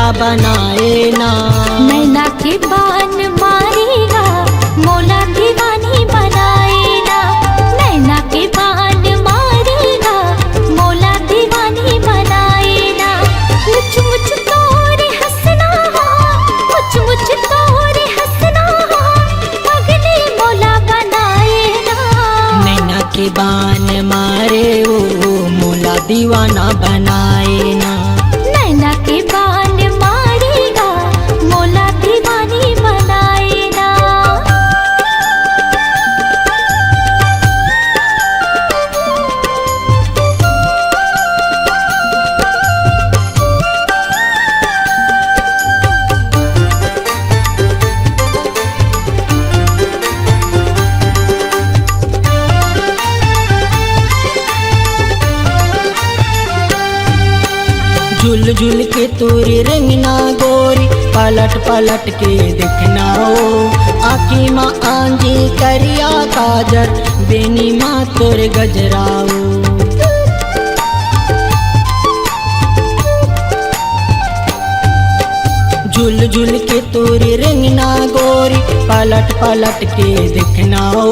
मोला बनाए ना। नैना के बान मारेगा मोला दीवानी बनाएगा। नैना के बान मारेगा मोला दीवानी बनाएगा। मुझ मुझ तोरे हंसना मुझ मुझ तोरे हंसना पगली मोला बनाएगा। नैना के बान मारे वो मोला दीवाना बनाए ना। नैना के बान मारेगा मोला दीवानी बनाएगा। झुल झुल के तोरे रंगना गोरी पलट पलट के दिखना हो। आँखी माँ आंधी करिया काजर बेनी माँ तोरे गजराओ। झुल झुल के तोरे रंगना गोरी पलट पलट के दिखना हो।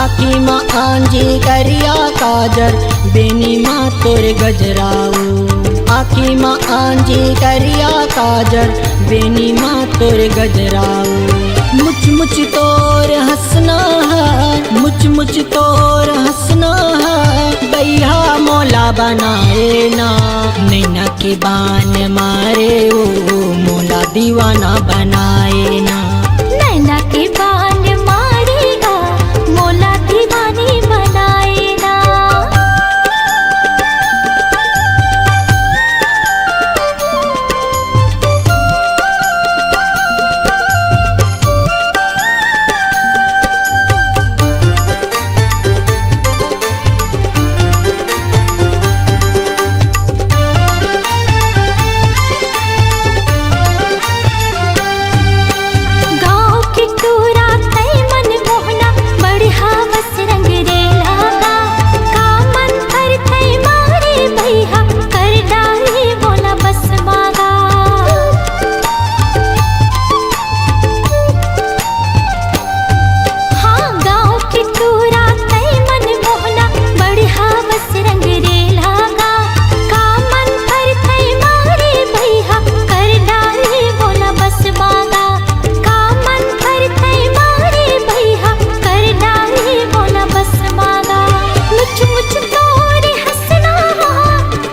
आँखी माँ आंधी करिया काजर बेनी माँ तोरे गजराओ। आँखी माँ आंधी करिया काजर बेनी माँ तोरे गजराओ। मुझ मुझ तोर हंसना है मुझ मुझ तोर हंसना है बैया मोला बनाए ना। नैना के बान मारे वो मोला दीवाना बनाए ना। नैना के बान मारेगा मोला दीवानी बनाएगा। गाँव के टूरा तई मन मोहना बढ़िया बस रंग रेला का। कामन कर तई मारे भैया कर डाले बोला बस मागा। हाँ गाँव के टूरा तई मन मोहना बढ़िया बस रंग रेला का। कामन कर तई मारे भैया कर डाले बोला बस मागा। कामन कर तई मारे भैया कर डाले बोला बस मागा। मुझ मुझ तोरे हंसना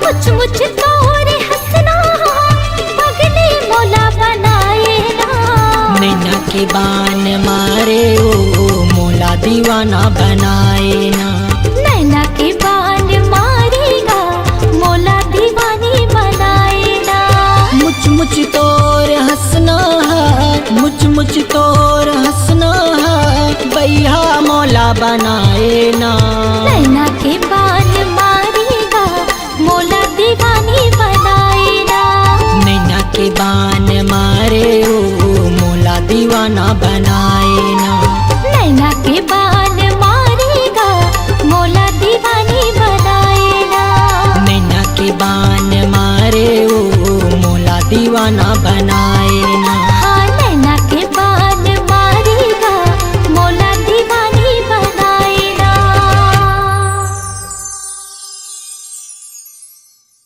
मुझ मुझ तोरे हंसना पगली मोला बनाएगा। नैना के बान मारे वो मोला दीवाना बनाए ना। नैना के बान मारेगा मोला दीवानी बनाएगा। मुझ मुझ तोर हंसना है मुझ मुझ तोर हंसना है बैया मोला बनाए ना। नैना के बान मारेगा मोला दीवानी बनाएगा। नैना के बान मारे वो मोला दीवाना बनाए ना। नैना के बान मारेगा मोला दीवानी बनाएगा। नैना के बान मारे वो मोला दीवाना बनाए ना।